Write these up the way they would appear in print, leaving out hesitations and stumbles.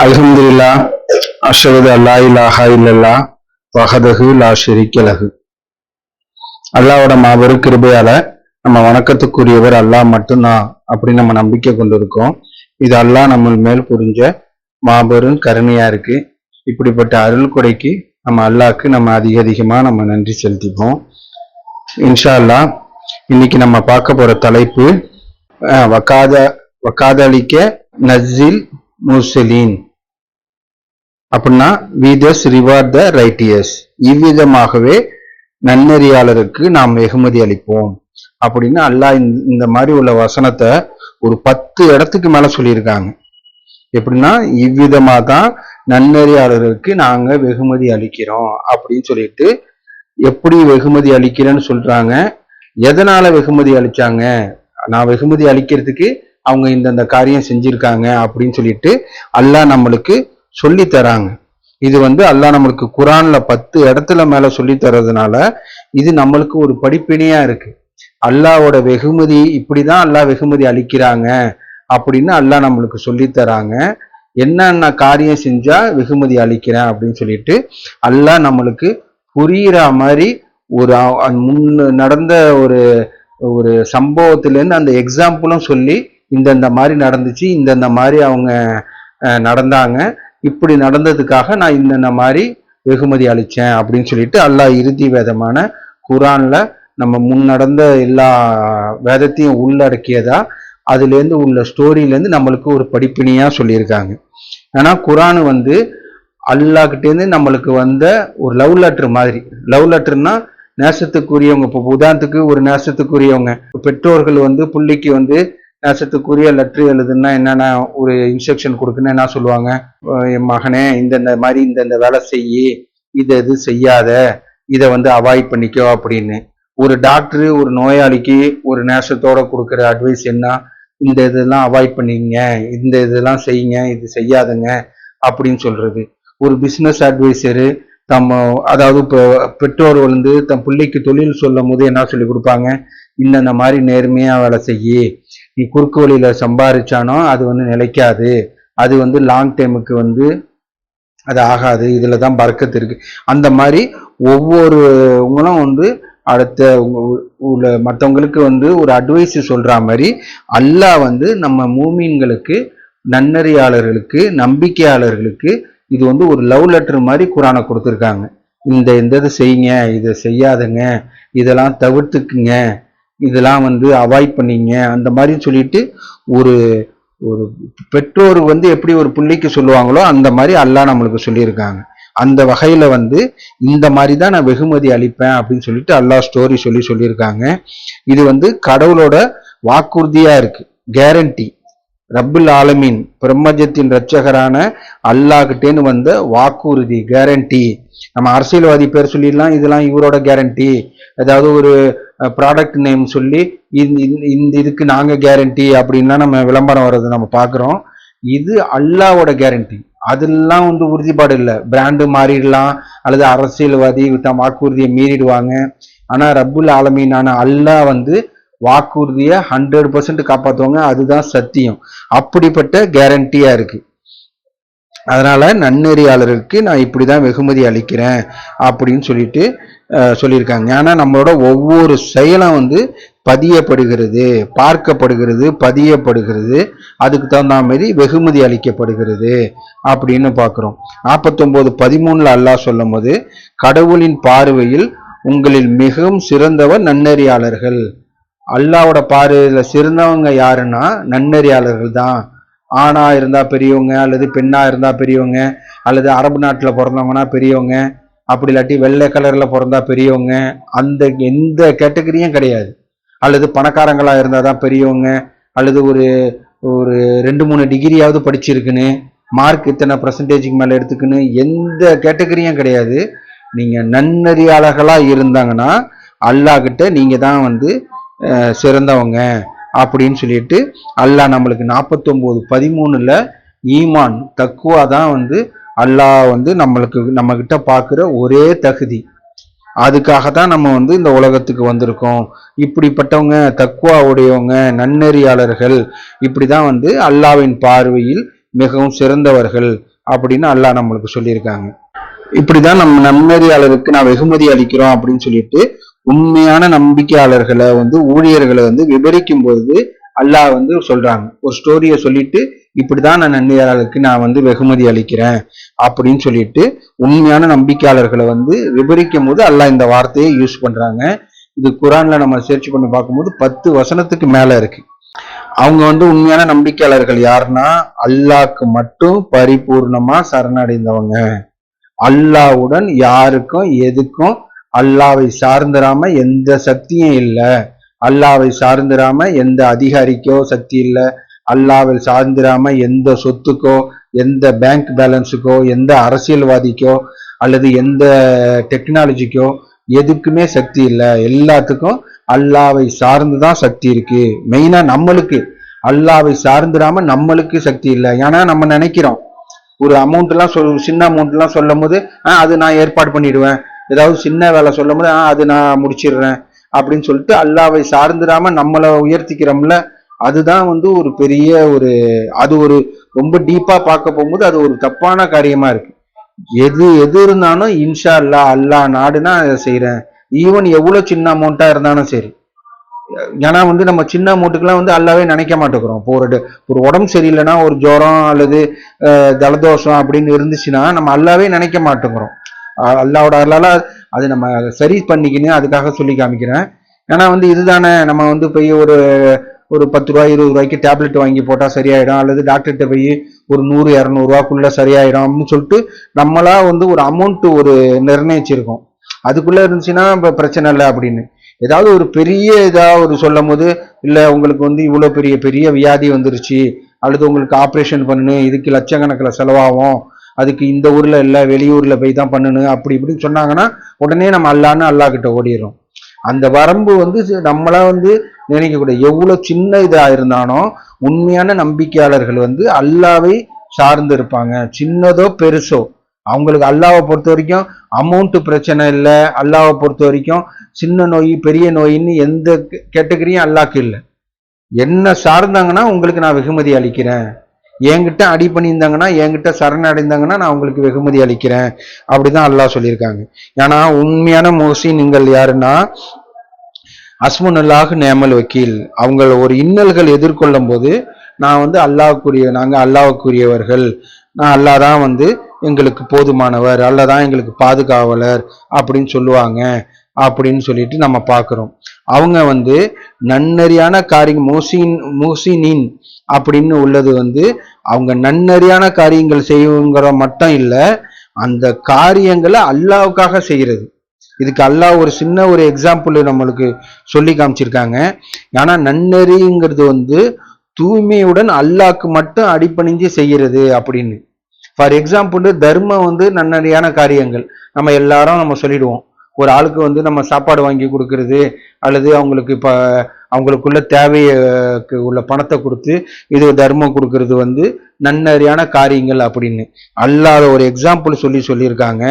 அல்ஹம்துலில்லா அஷ்ஹது அல்லா இலாஹா இல்லல்லாஹ் வஹதஹு லா ஷரீக்க லஹு. அல்லாஹ்வோட மாபெரும் கிருபையால நம்ம வணக்கத்துக்குரியவர் அல்லாஹ் மட்டும்தான் அப்படின்னு நம்ம நம்பிக்கை கொண்டிருக்கோம். இது அல்லாஹ் நம்ம மேல் புரிஞ்ச மாபெரும் கருணையா இருக்கு. இப்படிப்பட்ட அருள் கொடைக்கு நம்ம அல்லாஹ்க்கு நம்ம அதிகமா நம்ம நன்றி செலுத்திப்போம். இன்ஷா அல்லாஹ் இன்னைக்கு நம்ம பார்க்க போற தலைப்பு வக்காதளிக்க நஸ்ஸில் முர்சலீன் அப்படின்னா we thus reward the righteous. இவ்விதமாகவே நன்னெறியாளருக்கு நாம் வெகுமதி அளிப்போம் அப்படின்னு அல்லாஹ் இந்த மாதிரி உள்ள வசனத்தை ஒரு 10 இடத்துக்கு மேல சொல்லியிருக்காங்க. எப்படின்னா இவ்விதமா தான் நன்னெறியாளருக்கு நாங்க வெகுமதி அளிக்கிறோம் அப்படின்னு சொல்லிட்டு, எப்படி வெகுமதி அளிக்கிறேன்னு சொல்றாங்க, எதனால வெகுமதி அளிச்சாங்க, நான் வெகுமதி அளிக்கிறதுக்கு அவங்க இந்த காரியம் செஞ்சிருக்காங்க அப்படின்னு சொல்லிட்டு அல்லாஹ் நம்மளுக்கு சொல்லி தராங்க. இது அல்லாஹ் நம்மளுக்கு குரான்ல 10 இடத்துல மேல சொல்லி தர்றதுனால இது நம்மளுக்கு ஒரு படிப்பினையா இருக்கு. அல்லாஹ்வோட வெகுமதி இப்படிதான் அல்லாஹ் வெகுமதி அளிக்கிறாங்க அப்படின்னு அல்லாஹ் நம்மளுக்கு சொல்லி தராங்க. என்னென்ன காரியம் செஞ்சா வெகுமதி அளிக்கிறேன் அப்படின்னு சொல்லிட்டு அல்லாஹ் நம்மளுக்கு புரியுற மாதிரி ஒரு நடந்த ஒரு ஒரு சம்பவத்திலேருந்து அந்த எக்ஸாம்பிளும் சொல்லி இந்த மாதிரி நடந்துச்சு, இந்த மாதிரி அவங்க நடந்தாங்க, இப்படி நடந்ததுக்காக நான் இந்த மாதிரி வெகுமதி அளிச்சேன் அப்படின்னு சொல்லிட்டு அல்லாஹ் இறுதி வேதமான குரான்ல நம்ம நடந்த எல்லா வேதத்தையும் உள்ளடக்கியதா அதுலேருந்து உள்ள ஸ்டோரியிலேருந்து நம்மளுக்கு ஒரு படிப்பினையா சொல்லியிருக்காங்க. ஏன்னா குரான் அல்லாஹ்கிட்டேருந்து நம்மளுக்கு வந்த ஒரு லவ் லெட்டர் மாதிரி. லவ் லெட்டர்னா நேசத்துக்குரியவங்க. இப்போ உதாரணத்துக்கு ஒரு நேசத்துக்குரியவங்க பெற்றோர்கள் பிள்ளைக்கு நேசத்துக்குரிய லெட்டர் எழுதுன்னா என்னென்ன ஒரு இன்ஸ்ட்ரக்ஷன் கொடுக்குன்னு என்ன சொல்லுவாங்க, என் மகனே இந்த மாதிரி இந்த வேலை செய்யி, இது செய்யாத, இதை அவாய்ட் பண்ணிக்கோ அப்படின்னு. ஒரு டாக்டர் ஒரு நோயாளிக்கு ஒரு நேசத்தோட கொடுக்குற அட்வைஸ் என்ன, இந்த இதெல்லாம் அவாய்ட் பண்ணிங்க, இந்த இதெல்லாம் செய்யுங்க, இது செய்யாதுங்க அப்படின்னு சொல்றது. ஒரு பிஸ்னஸ் அட்வைசரு அதாவது இப்போ பெற்றோர் தன் பிள்ளைக்கு தொழில் சொல்லும் போது என்ன சொல்லி கொடுப்பாங்க, இந்த மாதிரி நேர்மையா வேலை செய்யி, நீ குறுக்கு வழியில சம்பாதிச்சானோ அது நிலைக்காது, அது லாங் டைமுக்கு அது ஆகாது, இதுல தான் பறக்கத்து இருக்கு. அந்த மாதிரி ஒவ்வொருவங்களும் அடுத்த மற்றவங்களுக்கு ஒரு அட்வைஸ் சொல்ற மாதிரி அல்லாஹ் நம்ம மூமீன்களுக்கு, நன்னறியாளர்களுக்கு, நம்பிக்கையாளர்களுக்கு இது ஒரு லவ் லெட்டர் மாதிரி குரானை கொடுத்துருக்காங்க. இந்த இதை செய்யுங்க, இதை செய்யாதுங்க, இதெல்லாம் தவிர்த்துக்குங்க, இதெல்லாம் அவாய்ட் பண்ணிங்க, அந்த மாதிரி சொல்லிட்டு ஒரு ஒரு பெற்றோர் எப்படி ஒரு பிள்ளைக்கு சொல்லுவாங்களோ அந்த மாதிரி அல்லாஹ் நம்மளுக்கு சொல்லியிருக்காங்க. அந்த வகையில இந்த மாதிரி தான் நான் வெகுமதி அளிப்பேன் அப்படின்னு சொல்லிட்டு அல்லாஹ் ஸ்டோரி சொல்லியிருக்காங்க. இது கடவுளோட வாக்குறுதியா இருக்கு, கேரண்டி. ரப்புல் ஆலமீன் பிரம்மஜத்தின் ரட்சகரான அல்லாஹ்கிட்டேன்னு வந்த வாக்குறுதி, கேரண்டி. நம்ம அரசியல்வாதி பேர் சொல்லிடலாம், இதெல்லாம் இவரோட கேரண்டி. ஏதாவது ஒரு ப்ராடக்ட் நேம் சொல்லி இதுக்கு நாங்க கேரண்டி அப்படின்லாம் நம்ம விளம்பரம் வர்றது நம்ம பார்க்குறோம். இது அல்லாஹ்வோட கேரண்டி. அதெல்லாம் உறுதிப்பாடு இல்லை, பிராண்டு மாறிடலாம் அல்லது அரசியல்வாதி வாக்குறுதியை மீறிடுவாங்க. ஆனா ரப்புல் ஆலமீனான அல்லாஹ் வாக்குறுதியை 100% காப்பாற்றுவாங்க. அதுதான் சத்தியம். அப்படிப்பட்ட கேரண்டியா இருக்கு. அதனால நன்னெறியாளருக்கு நான் இப்படிதான் வெகுமதி அளிக்கிறேன் அப்படின்னு சொல்லிட்டு சொல்லியிருக்காங்க. ஏன்னா நம்மளோட ஒவ்வொரு செயலும் பதியப்படுகிறது, பார்க்கப்படுகிறது, பதியப்படுகிறது, அதுக்கு தகுந்த மாதிரி வெகுமதி அளிக்கப்படுகிறது அப்படின்னு பார்க்கிறோம். 49:13 அல்லாஹ் சொல்லும் போது, கடவுளின் பார்வையில் உங்களில் மிகவும் சிறந்தவர் நன்னெறியாளர்கள். அல்லாஹ்வோட பார்வையில சிறந்தவங்க யாருன்னா நன்னெறியாளர்கள் தான். ஆணா இருந்தா பெரியவங்க, அல்லது பெண்ணா இருந்தா பெரியவங்க, அல்லது அரபு நாட்டுல பிறந்தவங்கன்னா பெரியவங்க, அப்படி இல்லாட்டி வெள்ளை கலர்ல பிறந்தா பெரியவங்க, அந்த எந்த கேட்டகரியும் கிடையாது. அல்லது பணக்காரங்களா இருந்தாதான் பெரியவங்க, அல்லது ஒரு ஒரு 2-3 டிகிரியாவது படிச்சிருக்குன்னு, மார்க் இத்தனை % மேல எடுத்துக்குன்னு எந்த கேட்டகரியும் கிடையாது. நீங்க நன்னறியாளர்களா இருந்தாங்கன்னா அல்லாஹ் கிட்ட நீங்க தான் சிறந்தவங்க அப்படின்னு சொல்லிட்டு அல்லாஹ் நம்மளுக்கு 49:13 ஈமான் தக்குவா தான் அல்லாஹ் நம்மளுக்கு நம்ம கிட்ட பார்க்குற ஒரே தகுதி. அதுக்காகத்தான் நம்ம இந்த உலகத்துக்கு வந்திருக்கோம். இப்படிப்பட்டவங்க, தக்குவா உடையவங்க, நன்னெறியாளர்கள், இப்படிதான் அல்லாஹ்வின் பார்வையில் மிகவும் சிறந்தவர்கள் அப்படின்னு அல்லாஹ் நம்மளுக்கு சொல்லியிருக்காங்க. இப்படிதான் நம்ம நன்னறியாளருக்கு நான் வெகுமதி அளிக்கிறோம் அப்படின்னு சொல்லிட்டு உண்மையான நம்பிக்கையாளர்களை ஊழியர்களை விவரிக்கும் போது அல்லாஹ் சொல்றாங்க. ஒரு ஸ்டோரியை சொல்லிட்டு இப்படிதான் நான் நன்மையாளருக்கு நான் வெகுமதி அளிக்கிறேன் அப்படின்னு சொல்லிட்டு உண்மையான நம்பிக்கையாளர்களை விவரிக்கும் போது அல்லாஹ் இந்த வார்த்தையை யூஸ் பண்றாங்க. இது குரான்ல நம்ம சர்ச் பண்ணி பார்க்கும்போது 10 வசனத்துக்கு மேல இருக்கு. அவங்க உண்மையான நம்பிக்கையாளர்கள் யாருன்னா அல்லாஹ்க்கு மட்டும் பரிபூர்ணமா சரணடைந்தவங்க. அல்லாஹ்வுடன் யாருக்கும் எதுக்கும் அல்லாஹ்வை சார்ந்திராம எந்த சக்தியும் இல்லை. அல்லாஹ்வை சார்ந்திராம எந்த அதிகாரிக்கோ சக்தி இல்லை. அல்லாஹ்வை சார்ந்திராம எந்த சொத்துக்கோ எந்த பேங்க் பேலன்ஸுக்கோ எந்த அரசியல்வாதிக்கோ அல்லது எந்த டெக்னாலஜிக்கோ எதுக்குமே சக்தி இல்லை. எல்லாத்துக்கும் அல்லாஹ்வை சார்ந்துதான் சக்தி இருக்கு. மெயினா நம்மளுக்கு அல்லாஹ்வை சார்ந்திராம நம்மளுக்கு சக்தி இல்லை. ஏன்னா நம்ம நினைக்கிறோம் ஒரு அமௌண்ட் எல்லாம் சின்ன அமௌண்ட் எல்லாம் சொல்லும் போது அது நான் ஏற்பாடு பண்ணிடுவேன். ஏதாவது சின்ன வேலை சொல்லும் போது அது நான் முடிச்சிடுறேன் அப்படின்னு சொல்லிட்டு அல்லாஹ்வை சார்ந்திராம நம்மளை உயர்த்திக்கிறோம்ல. அதுதான் ஒரு பெரிய அது ரொம்ப டீப்பா பார்க்க போகும்போது அது ஒரு தப்பான காரியமா இருக்கு. எது இருந்தாலும் இன்ஷா அல்லாஹ் நாடுனா அதை செய்யறேன். ஈவன் எவ்வளவு சின்ன அமௌண்ட்டா இருந்தாலும் சரி. ஏன்னா நம்ம சின்ன அமௌண்ட்டுக்கெல்லாம் அல்லாவே நினைக்க மாட்டேங்கிறோம். இப்போ ஒரு உடம்பு சரியில்லைன்னா ஒரு ஜுரம் அல்லது ஜலதோஷம் அப்படின்னு இருந்துச்சுன்னா நம்ம அல்லாவே நினைக்க மாட்டேங்கிறோம். அல்லாவோட அல்லால அது நம்ம சரி பண்ணிக்கணும். அதுக்காக சொல்லி காமிக்கிறேன். ஏன்னா இதுதானே நம்ம போய் ஒரு 10 ரூபாய் 20 ரூபாய்க்கு டேப்லெட் வாங்கி போட்டா சரியாயிடும் அல்லது டாக்டர்கிட்ட போய் ஒரு 100-200 ரூபாய்க்குள்ள சரியாயிடும் அப்படின்னு சொல்லிட்டு நம்மளா ஒரு அமௌண்ட் நிர்ணயிச்சிருக்கோம். அதுக்குள்ள இருந்துச்சுன்னா பிரச்சனை இல்லை அப்படின்னு. ஏதாவது ஒரு பெரிய சொல்லும் போது இல்ல உங்களுக்கு இவ்வளவு பெரிய பெரிய வியாதி வந்துருச்சு அல்லது உங்களுக்கு ஆப்ரேஷன் பண்ணணும், இதுக்கு லட்சக்கணக்கில் செலவாகும், அதுக்கு இந்த ஊர்ல இல்ல வெளியூர்ல போய் தான் பண்ணணும் அப்படி இப்படின்னு சொன்னாங்கன்னா உடனே நம்ம அல்லாஹ் கிட்ட ஓடிடுறோம். அந்த வரம்பு நம்மளா நினைக்கக்கூடிய எவ்வளவு சின்ன இதா இருந்தாலும் உண்மையான நம்பிக்கையாளர்கள் அல்லாவை சார்ந்து இருப்பாங்க. சின்னதோ பெருசோ அவங்களுக்கு அல்லாவை பொறுத்த வரைக்கும் அமௌண்ட் பிரச்சனை இல்லை. அல்லாவை பொறுத்த வரைக்கும் சின்ன நோய் பெரிய நோயின்னு எந்த கேட்டகரியும் அல்லாஹ்க்கு இல்லை. என்ன சார்ந்தாங்கன்னா உங்களுக்கு நான் வெகுமதி அளிக்கிறேன். என்கிட்ட அடி பண்ணியிருந்தாங்கன்னா என்கிட்ட சரணடைந்தாங்கன்னா நான் உங்களுக்கு வெகுமதி அளிக்கிறேன் அப்படிதான் அல்லாஹ் சொல்லியிருக்காங்க. ஏன்னா உண்மையான முஹ்சின்கள் யாருன்னா ஹஸ்புனல்லாஹு நிஅமல் வக்கீல். அவங்க ஒரு இன்னல்கள் எதிர்கொள்ளும் போது நான் நாங்க அல்லாஹ்வுக்குரியவர்கள், நான் அல்லாஹ் தான் எங்களுக்கு போதுமானவர், அல்லாஹ் தான் எங்களுக்கு பாதுகாவலர் அப்படின்னு சொல்லுவாங்க அப்படின்னு சொல்லிட்டு நம்ம பார்க்கிறோம். அவங்க நன்னறியான காரியம் முஹ்சினின் அப்படின்னு உள்ளது அவங்க நன்னறியான காரியங்கள் செய்யுங்கிற மட்டும் இல்லை, அந்த காரியங்களை அல்லாஹ்வுக்காக செய்யறது. இதுக்கு அல்லாஹ் ஒரு சின்ன எக்ஸாம்பிள் நம்மளுக்கு சொல்லி காமிச்சிருக்காங்க. ஆனா நன்னறிங்கிறது தூய்மையுடன் அல்லாஹ்க்கு மட்டும் அடிபணிஞ்சு செய்யறது அப்படின்னு. ஃபார் எக்ஸாம்பிள் தர்மம் நன்னறியான காரியங்கள் நம்ம எல்லாரும் நம்ம சொல்லிடுவோம். ஒரு ஆளுக்கு நம்ம சாப்பாடு வாங்கி கொடுக்கறது அல்லது அவங்களுக்கு அவங்களுக்குள்ள தேவைக்கு உள்ள பணத்தை கொடுத்து இது தர்மம் கொடுக்கறது நன்னறியான காரியங்கள் அப்படின்னு. அல்லாஹ் ஒரு எக்ஸாம்பிள் சொல்லியிருக்காங்க.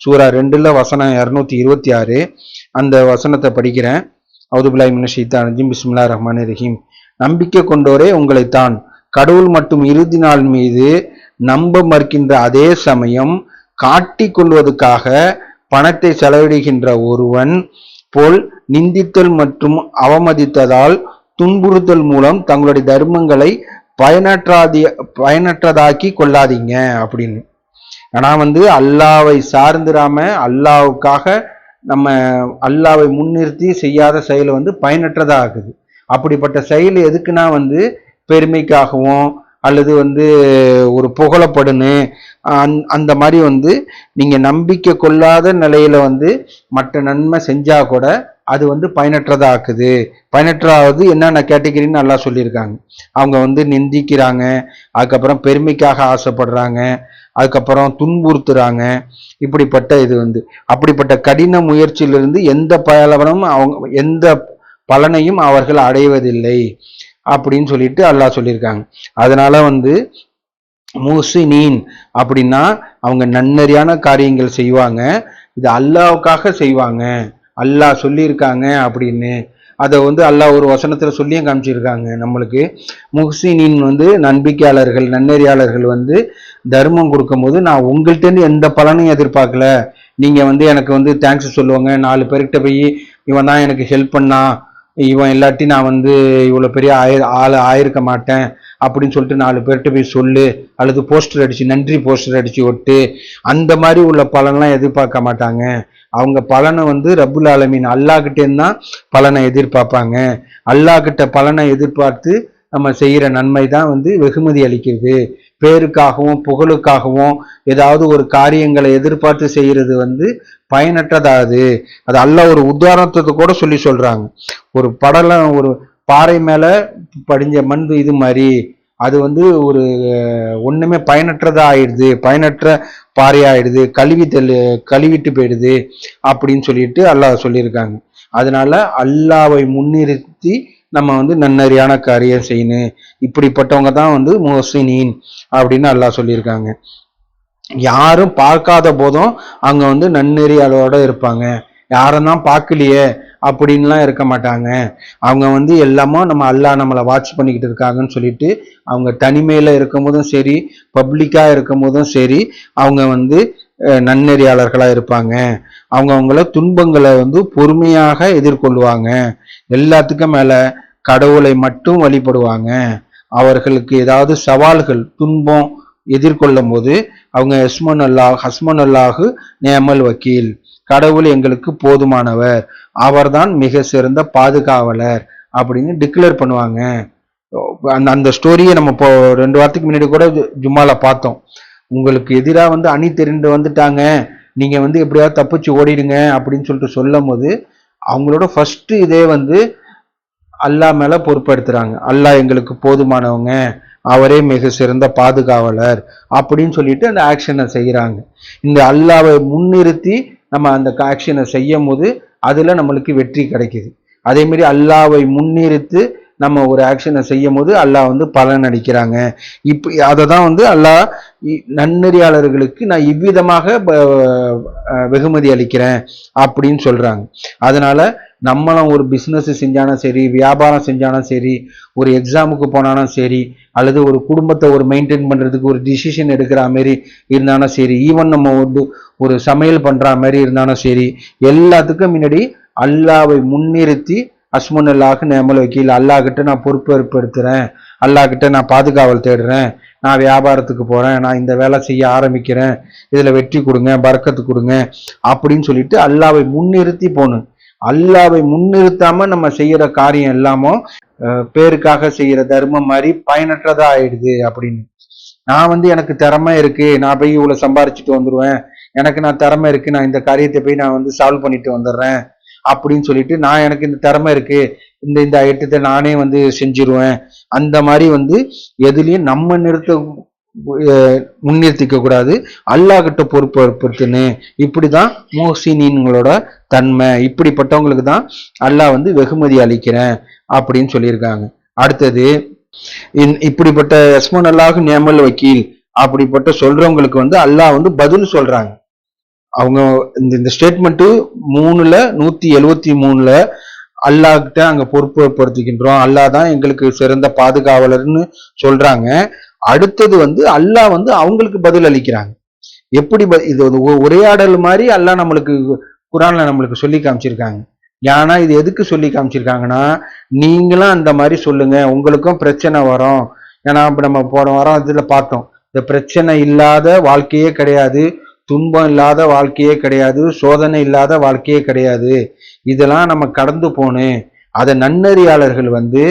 சூரா 2 வசனம் 226. அந்த வசனத்தை படிக்கிறேன். அவுது பில்லாஹி மினஷ் ஷைத்தானிர் ரஜீம். பிஸ்மில்லாஹிர் ரஹ்மானிர் ரஹீம். நம்பிக்கை கொண்டோரே, உங்களைத்தான் கடவுள் மற்றும் இறுதி நாள் மீது நம்ப மறுக்கின்ற அதே சமயம் காட்டிக் கொள்வதற்காக பணத்தை செலவிடுகின்ற ஒருவன் போல் நிந்தித்தல் மற்றும் அவமதித்ததால் துன்புறுத்தல் மூலம் தங்களுடைய தர்மங்களை பயனற்றதாக்கி கொள்ளாதீங்க அப்படின்னு. ஆனா அல்லாவை சார்ந்திராம அல்லாவுக்காக நம்ம அல்லாவை முன்னிறுத்தி செய்யாத செயல் பயனற்றதா ஆகுது. அப்படிப்பட்ட செயல் எதுக்குன்னா பெருமைக்காகவும் அல்லது ஒரு புகழப்படணும் அந்த மாதிரி நீங்க நம்பிக்கை கொள்ளாத நிலையில மற்ற நன்மை செஞ்சா கூட அது பயனற்றதா ஆக்குது. பயனற்றாவது என்னென்ன கேட்டகரின்னு நல்லா சொல்லியிருக்காங்க. அவங்க நிந்திக்கிறாங்க, அதுக்கப்புறம் பெருமைக்காக ஆசைப்படுறாங்க, அதுக்கப்புறம் துன்புறுத்துறாங்க. இப்படிப்பட்ட இது அப்படிப்பட்ட கடின முயற்சியிலிருந்து எந்த பலனையும் அவர்கள் அடைவதில்லை அப்படின்னு சொல்லிட்டு அல்லாஹ் சொல்லியிருக்காங்க. அதனால முஹ்சினீன் அப்படின்னா அவங்க நன்னறியான காரியங்கள் செய்வாங்க. இது அல்லாஹ்வுக்காக செய்வாங்க, அல்லாஹ் சொல்லியிருக்காங்க அப்படின்னு. அதை வந்து அல்லாஹ் ஒரு வசனத்துல சொல்லியும் காமிச்சிருக்காங்க நம்மளுக்கு. முஹ்சினின் வந்து நம்பிக்கையாளர்கள், நன்னெறியாளர்கள் வந்து தர்மம் கொடுக்கும் போது நான் உங்கள்கிட்ட இருந்து எந்த பலனையும் எதிர்பார்க்கல. நீங்க வந்து எனக்கு வந்து தேங்க்ஸ் சொல்லுவாங்க, 4 பேர்கிட்ட போய் இவன் தான் எனக்கு ஹெல்ப் பண்ணா, இவன் இல்லாட்டி நான் வந்து இவ்வளோ பெரிய ஆள் ஆயிருக்க மாட்டேன் அப்படின்னு சொல்லிட்டு 4 பேர்கிட்ட போய் சொல்லு, அல்லது போஸ்டர் அடிச்சு நன்றி போஸ்டர் அடிச்சு ஒட்டு, அந்த மாதிரி உள்ள பலன்லாம் எதிர்பார்க்க மாட்டாங்க. அவங்க பலனை வந்து ரப்புல் ஆலமீன் அல்லாஹ்கிட்டேருந்து தான் பலனை எதிர்பார்ப்பாங்க. அல்லாஹ்கிட்ட பலனை எதிர்பார்த்து நம்ம செய்யற நன்மை தான் வந்து வெகுமதி அளிக்கிறது. பேருக்காகவும் புகழுக்காகவும் ஏதாவது ஒரு காரியங்களை எதிர்பார்த்து செய்யறது வந்து பயனற்றதாது. அது அல்லாஹ் ஒரு உதாரணத்தை கூட சொல்றாங்க. ஒரு படலம், ஒரு பாறை மேல படிஞ்ச மண் இது மாதிரி, அது வந்து ஒரு ஒண்ணுமே பயனற்றதா ஆயிடுது, பயனற்ற பாறை ஆயிடுது, கழுவிட்டு போயிடுது அப்படின்னு சொல்லிட்டு அல்லாஹ் சொல்லியிருக்காங்க. அதனால அல்லாவை முன்னிறுத்தி நம்ம வந்து நன்னறியான காரியம் செய்யணும். இப்படிப்பட்டவங்க தான் வந்து முஹ்சினீன் அப்படின்னு அல்லாஹ் சொல்லியிருக்காங்க. யாரும் பார்க்காத போதும் அங்க வந்து நன்னெறியாளரோட இருப்பாங்க. யாரும் தான் பார்க்கலையே அப்படின்லாம் இருக்க மாட்டாங்க. அவங்க வந்து எல்லாமோ நம்ம அல்லாஹ் நம்மளை வாட்ச் பண்ணிக்கிட்டு இருக்காங்கன்னு சொல்லிட்டு அவங்க தனிமையில இருக்கும் போதும் சரி, பப்ளிக்கா இருக்கும் போதும் சரி, அவங்க வந்து நன்னெறியாளர்களா இருப்பாங்க. அவங்கள துன்பங்களை வந்து பொறுமையாக எதிர்கொள்வாங்க. எல்லாத்துக்கும் மேல கடவுளை மட்டும் வழிபடுவாங்க. அவர்களுக்கு ஏதாவது சவால்கள், துன்பம் எதிர்கொள்ளும் போது அவங்க ஹஸ்மன் அல்லாஹு நேமல் வக்கீல், கடவுள் எங்களுக்கு போதுமானவர், அவர்தான் மிக சிறந்த பாதுகாவலர் அப்படின்னு டிக்ளேர் பண்ணுவாங்க. அந்த ஸ்டோரியை நம்ம இப்போ 2 வாரத்துக்கு முன்னாடி கூட ஜும்மால பார்த்தோம். உங்களுக்கு எதிராக வந்து அணி திரண்டு வந்துட்டாங்க, நீங்க வந்து எப்படியாவது தப்பிச்சு ஓடிடுங்க அப்படின்னு சொல்லிட்டு சொல்லும் போது அவங்களோட ஃபர்ஸ்ட் இதே வந்து அல்லாஹ் மேல பொறுப்பெடுத்துறாங்க. அல்லாஹ் எங்களுக்கு போதுமானவங்க, அவரே மிக சிறந்த பாதுகாவலர் அப்படின்னு சொல்லிட்டு அந்த ஆக்ஷனை செய்யறாங்க. இந்த அல்லாவை முன்னிறுத்தி நம்ம அந்த ஆக்ஷனை செய்யும் போது அதுல நம்மளுக்கு வெற்றி கிடைக்குது. அதே மாதிரி அல்லாவை முன்னிறுத்து நம்ம ஒரு ஆக்ஷனை செய்யும் போது அல்லாஹ் வந்து பலன் அளிக்கிறாங்க. அதை தான் வந்து அல்லாஹ் நன்னெறியாளர்களுக்கு நான் இவ்விதமாக வெகுமதி அளிக்கிறேன் அப்படின்னு சொல்றாங்க. அதனால நம்மளும் ஒரு பிசினஸ் செஞ்சாலும் சரி, வியாபாரம் செஞ்சாலும் சரி, ஒரு எக்ஸாமுக்கு போனாலும் சரி, அல்லது ஒரு குடும்பத்தை ஒரு மெயின்டைன் பண்றதுக்கு ஒரு டிசிஷன் எடுக்கிற மாதிரி இருந்தாலும் சரி, ஈவன் நம்ம ஒரு சமையல் பண்ற மாதிரி இருந்தாலும் சரி, எல்லாத்துக்கும் முன்னாடி அல்லாவை முன்னிறுத்தி ஹஸ்மன் அல்லாஹ் நேமல் வக்கீல், அல்லாஹ் கிட்ட நான் பொறுப்பேற்படுத்துறேன், அல்லாஹ் கிட்ட நான் பாதுகாவல் தேடுறேன், நான் வியாபாரத்துக்கு போறேன், நான் இந்த வேலை செய்ய ஆரம்பிக்கிறேன், இதுல வெற்றி கொடுங்க, பரக்கத்து கொடுங்க அப்படின்னு சொல்லிட்டு அல்லாவை முன்னிறுத்தி போகணும். அல்லாவை முன்னிறுத்தாம நம்ம செய்யற காரியம் எல்லாமோ பேருக்காக செய்யற தர்மம் மாதிரி பயனற்றதா ஆயிடுது. அப்படின்னு நான் வந்து எனக்கு திறமை இருக்கு, நான் போய் இவ்வளவு சம்பாரிச்சுட்டு வந்துடுவேன், நான் திறமை இருக்கு, நான் இந்த காரியத்தை போய் நான் வந்து சால்வ் பண்ணிட்டு வந்துடுறேன் அப்படின்னு சொல்லிட்டு, நான் எனக்கு இந்த திறமை இருக்கு, இந்த ஐட்டத்தை நானே வந்து செஞ்சிருவேன், அந்த மாதிரி வந்து எதுலயும் நம்ம முன்னிறுத்திக்க கூடாது, அல்லாஹ் கிட்ட பொறுப்பேற்படுத்துன்னு. இப்படிதான் முஹ்சினீன்களோட தன்மை. இப்படிப்பட்டவங்களுக்கு தான் அல்லாஹ் வந்து வெகுமதி அளிக்கிறேன் அப்படின்னு சொல்லியிருக்காங்க. அடுத்தது, இப்படிப்பட்ட ஹஸ்மன் அல்லாஹ் நேமல் வக்கீல் அப்படிப்பட்ட சொல்றவங்களுக்கு வந்து அல்லாஹ் வந்து பதில் சொல்றாங்க. அவங்க இந்த ஸ்டேட்மெண்ட் 173 அல்லாஹ் கிட்ட அங்க பொறுப்பேற்படுத்துகின்றோம், அல்லாஹ் தான் எங்களுக்கு சிறந்த பாதுகாவலர்னு சொல்றாங்க. அடுத்தது வந்து அல்லாஹ் வந்து அவங்களுக்கு பதில் அளிக்கிறாங்க. எப்படி இது உரையாடல் மாதிரி அல்லாஹ் நம்மளுக்கு குரான்ல நம்மளுக்கு சொல்லி காமிச்சிருக்காங்க. ஏன்னா இது எதுக்கு சொல்லி காமிச்சிருக்காங்கன்னா, நீங்களும் அந்த மாதிரி சொல்லுங்க, உங்களுக்கும் பிரச்சனை வரும். ஏன்னா நம்ம போன வாரம் இதுல பார்த்தோம், இந்த பிரச்சனை இல்லாத வாழ்க்கையே கிடையாது, துன்பம் இல்லாத வாழ்க்கையே கிடையாது, சோதனை இல்லாத வாழ்க்கையே கிடையாது. இதெல்லாம் நம்ம கடந்து போனேன். அதை நன்னறியாளர்கள் வந்து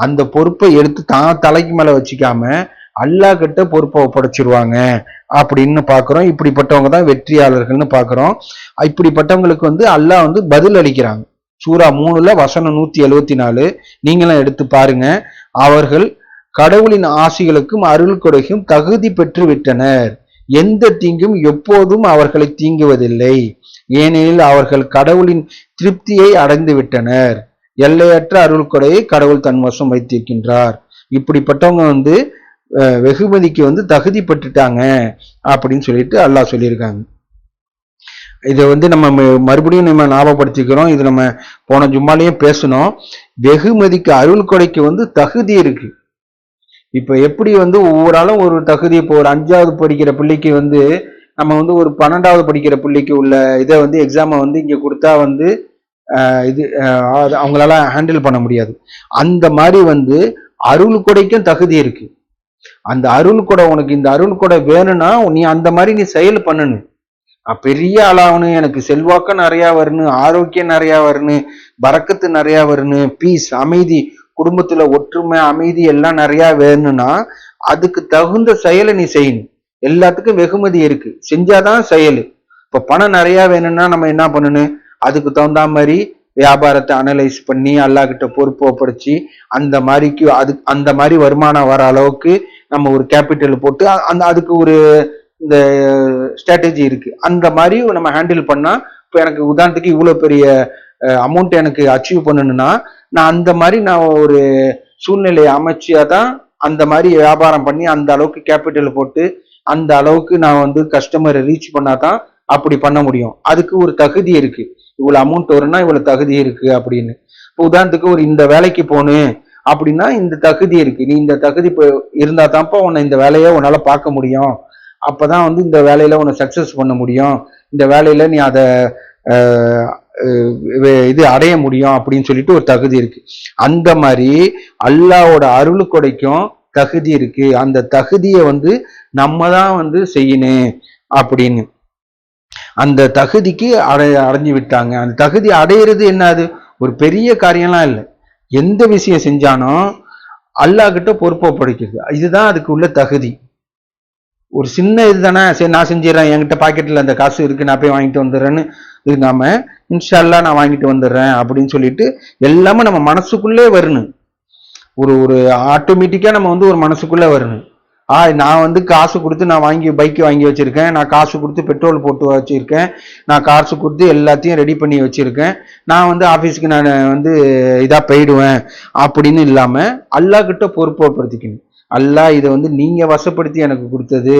அந்த பொறுப்பை எடுத்து தான் தலைக்கு மேல வச்சுக்காம அல்லாஹ் கிட்ட பொறுப்பை ஒப்படைச்சிருவாங்க அப்படின்னு பாக்குறோம். இப்படிப்பட்டவங்க தான் வெற்றியாளர்கள்னு பாக்குறோம். இப்படிப்பட்டவங்களுக்கு வந்து அல்லாஹ் வந்து பதில் அளிக்கிறாங்க. சூரா 3 வசனம் 174 நீங்களும் எடுத்து பாருங்க. அவர்கள் கடவுளின் ஆசிகளுக்கும் அருள் கொடைக்கும் தகுதி பெற்று விட்டனர், எந்த தீங்கும் எப்போதும் அவர்களை தீங்குவதில்லை, ஏனெனில் அவர்கள் கடவுளின் திருப்தியை அடைந்து விட்டனர், எல்லையற்ற அருள் கொடையை கடவுள் தன் வசம் வைத்திருக்கின்றார். இப்படிப்பட்டவங்க வந்து வெகுமதிக்கு வந்து தகுதி பெற்றுட்டாங்க அப்படின்னு சொல்லிட்டு அல்லாஹ் சொல்லியிருக்காங்க. இதை வந்து நம்ம மறுபடியும் நம்ம ஞாபகப்படுத்திக்கிறோம். இது நம்ம போன ஜும்மாலையும் பேசணும். வெகுமதிக்கு அருள் கொடைக்கு வந்து தகுதி இருக்கு. இப்ப எப்படி வந்து ஒவ்வொரு ஆளும் ஒரு தகுதி, இப்போ ஒரு 5வது படிக்கிற பிள்ளைக்கு வந்து நம்ம வந்து ஒரு 12வது படிக்கிற பிள்ளைக்கு உள்ள இதை வந்து எக்ஸாமை வந்து இங்க கொடுத்தா வந்து இது அவங்களால ஹேண்டில் பண்ண முடியாது. அந்த மாதிரி வந்து அருள் கொடைக்கும் தகுதி இருக்கு. அந்த அருள் கொடை உனக்கு இந்த அருள் கொடை வேணும்னா நீ அந்த மாதிரி நீ செயல் பண்ணணும். பெரிய ஆளாகணும், எனக்கு செல்வாக்கம் நிறைய வரணும், ஆரோக்கியம் நிறைய வரணும், பறக்கத்து நிறைய வரணும், பீஸ் அமைதி, குடும்பத்துல ஒற்றுமை அமைதி எல்லாம் நிறைய வேணும்னா அதுக்கு தகுந்த செயலை நீ செய்யணும். எல்லாத்துக்கும் வெகுமதி இருக்கு, செஞ்சாதான் செயல். இப்ப பணம் நிறைய வேணும்னா நம்ம என்ன பண்ணணும், அதுக்கு தகுந்த மாதிரி வியாபாரத்தை அனலைஸ் பண்ணி அல்லாஹ் கிட்ட பொறுப்பு ஒப்படைச்சு அந்த மாதிரி வருமானம் வர அளவுக்கு நம்ம ஒரு கேபிட்டல் போட்டு அதுக்கு ஒரு இந்த ஸ்ட்ராட்டஜி இருக்கு. அந்த மாதிரி நம்ம ஹேண்டில் பண்ணா, இப்போ எனக்கு உதாரணத்துக்கு இவ்வளவு பெரிய அமௌண்ட் எனக்கு அச்சீவ் பண்ணணும்னா நான் அந்த மாதிரி நான் ஒரு சூழ்நிலையை அமைச்சியாதான் அந்த மாதிரி வியாபாரம் பண்ணி அந்த அளவுக்கு கேபிட்டல் போட்டு அந்த அளவுக்கு நான் வந்து கஸ்டமரை ரீச் பண்ணாதான் அப்படி பண்ண முடியும். அதுக்கு ஒரு தகுதி இருக்கு. இவ்வளவு அமௌண்ட் வரும்னா இவ்வளவு தகுதி இருக்கு அப்படின்னு. இப்போ உதாரணத்துக்கு ஒரு இந்த வேலைக்கு போகணும் அப்படின்னா இந்த தகுதி இருக்கு. நீ இந்த தகுதி இருந்தா தான்ப்பா உன்னை இந்த வேலையை உன்னால பார்க்க முடியும். அப்பதான் வந்து இந்த வேலையில உன்னை சக்சஸ் பண்ண முடியும், இந்த வேலையில நீ அதை இது அடைய முடியும் அப்படின்னு சொல்லிட்டு ஒரு தகுதி இருக்கு. அந்த மாதிரி அல்லாஹ்வோட அருள் கொடைக்கும் தகுதி இருக்கு. அந்த தகுதியை வந்து நம்ம தான் வந்து செய்யணும் அப்படின்னு அந்த தகுதிக்கு அடைஞ்சு விட்டாங்க. அந்த தகுதி அடையிறது என்னது, ஒரு பெரிய காரியம்லாம் இல்லை. எந்த விஷயம் செஞ்சாலும் அல்லாஹ் கிட்ட பொறுப்பை படைக்கிறது, இதுதான் அதுக்கு உள்ள தகுதி. ஒரு சின்ன இது தானே, சரி நான் செஞ்சிடறேன், என்கிட்ட பாக்கெட்ல அந்த காசு இருக்கு நான் போய் வாங்கிட்டு வந்துடுறேன்னு இருக்காம இன்ஷா அல்லாஹ் நான் வாங்கிட்டு வந்துடுறேன் அப்படின்னு சொல்லிட்டு எல்லாமே நம்ம மனசுக்குள்ளே வரணும். ஒரு ஒரு ஆட்டோமேட்டிக்கா நம்ம வந்து ஒரு மனசுக்குள்ளே வரணும். நான் வந்து காசு கொடுத்து நான் பைக்கு வாங்கி வச்சிருக்கேன், நான் காசு கொடுத்து பெட்ரோல் போட்டு வச்சிருக்கேன், நான் காசு கொடுத்து எல்லாத்தையும் ரெடி பண்ணி வச்சிருக்கேன், நான் வந்து ஆஃபீஸுக்கு நான் வந்து இதா போயிடுவேன் அப்படின்னு இல்லாம அல்லாஹ் கிட்ட பொறுப்பப்படுத்திக்கணும். அல்லாஹ் இதை வந்து நீங்க வசப்படுத்தி எனக்கு கொடுத்தது,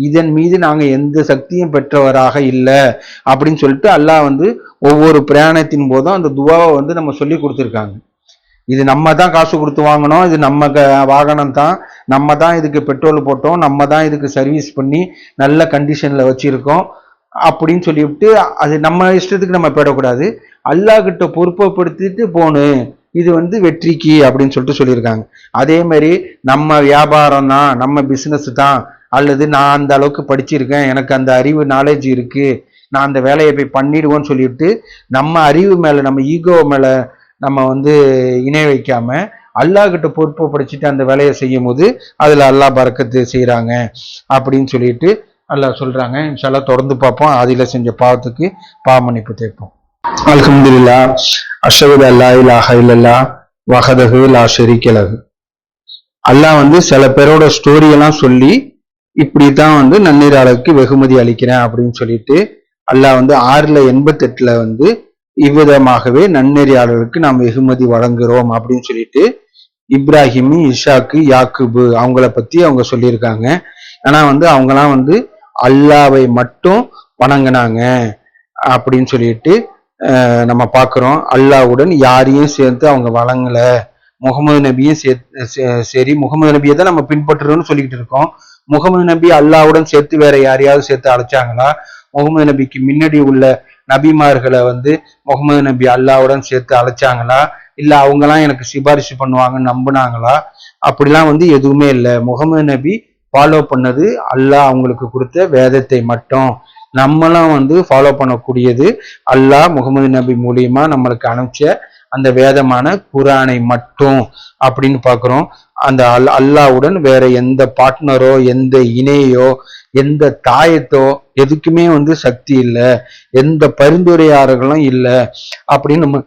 இதன் மீது நாங்க எந்த சக்தியும் பெற்றவராக இல்லை அப்படின்னு சொல்லிட்டு அல்லாஹ் வந்து ஒவ்வொரு பிரயாணத்தின் போதும் அந்த துவாவை வந்து நம்ம சொல்லி கொடுத்துருக்காங்க. இது நம்ம தான் காசு கொடுத்து வாங்கணும், இது நம்ம வாகனம் தான், நம்ம தான் இதுக்கு பெட்ரோல் போட்டோம், நம்ம தான் இதுக்கு சர்வீஸ் பண்ணி நல்ல கண்டிஷன்ல வச்சிருக்கோம் அப்படின்னு சொல்லிவிட்டு அது நம்ம இஷ்டத்துக்கு நம்ம போயிடக்கூடாது. அல்லாஹ் கிட்ட பொறுப்பப்படுத்திட்டு போகணும், இது வந்து வெற்றிக்கு அப்படின்னு சொல்லிட்டு சொல்லியிருக்காங்க. அதே மாதிரி நம்ம வியாபாரம் தான், நம்ம பிசினஸ் தான், அல்லது நான் அந்த அளவுக்கு படிச்சிருக்கேன், எனக்கு அந்த அறிவு நாலேஜ் இருக்கு, நான் அந்த வேலையை போய் பண்ணிடுவோன்னு சொல்லிட்டு நம்ம அறிவு மேல நம்ம ஈகோ மேல நம்ம வந்து இணை வைக்காம அல்லாஹ் கிட்ட பொறுப்பை படிச்சுட்டு அந்த வேலையை செய்யும் போது அதுல அல்லாஹ் பரக்கத்து செய்யறாங்க அப்படின்னு சொல்லிட்டு அல்லாஹ் சொல்றாங்க. இன்ஷா அல்லாஹ் தொடர்ந்து பார்ப்போம். ஆதியில செஞ்ச பாவத்துக்கு பாவமன்னிப்பு தேய்ப்போம். அல்ஹம்துலில்லாஹ், அஷ்ஹது அல்லா இலாஹ இல்லல்லாஹ் வஹதஹு லா ஷரீக லஹு. அல்லாஹ் வந்து சில பேரோட ஸ்டோரி எல்லாம் சொல்லி இப்படித்தான் வந்து நன்னீராளுக்கு வெகுமதி அளிக்கிறேன் அப்படின்னு சொல்லிட்டு அல்லாஹ் வந்து 6:88 வந்து இவ்விதமாகவே நன்னெறியாளர்களுக்கு நாம் வெகுமதி வழங்குகிறோம் அப்படின்னு சொல்லிட்டு இப்ராஹிம், இஷாக்கு, யாக்குபு அவங்கள பத்தி அவங்க சொல்லியிருக்காங்க. ஆனா வந்து அவங்கலாம் வந்து அல்லாவை மட்டும் வணங்கினாங்க அப்படின்னு சொல்லிட்டு நம்ம பார்க்கிறோம். அல்லாவுடன் யாரையும் சேர்த்து அவங்க வணங்கல. முகமது நபியும் சரி, முகமது நபியை தான் நம்ம பின்பற்றுறோம்னு சொல்லிக்கிட்டு இருக்கோம். முகமது நபி அல்லாவுடன் சேர்த்து வேற யாரையாவது சேர்த்து அழைச்சாங்களா? முகமது நபிக்கு முன்னாடி உள்ள நபிமார்களை வந்து முகமது நபி அல்லாவுடன் சேர்த்து அழைச்சாங்களா? இல்ல அவங்கெல்லாம் எனக்கு சிபாரிசு பண்ணுவாங்கன்னு நம்பினாங்களா? அப்படிலாம் வந்து எதுவுமே இல்லை. முகமது நபி ஃபாலோ பண்ணது அல்லாஹ் அவங்களுக்கு கொடுத்த வேதத்தை மட்டும். நம்மளாம் வந்து ஃபாலோ பண்ணக்கூடியது அல்லாஹ் முகமது நபி மூலியமா நம்மளுக்கு அனுப்பிச்ச அந்த வேதமான குரானை மட்டும் அப்படின்னு பாக்குறோம். அந்த அல்லாவுடன் வேற எந்த பார்ட்னரோ எந்த இணையோ எந்த தாயத்தோ எதுக்குமே வந்து சக்தி இல்லை, எந்த பரிந்துரையாளர்களும் இல்லை அப்படின்னு நம்ம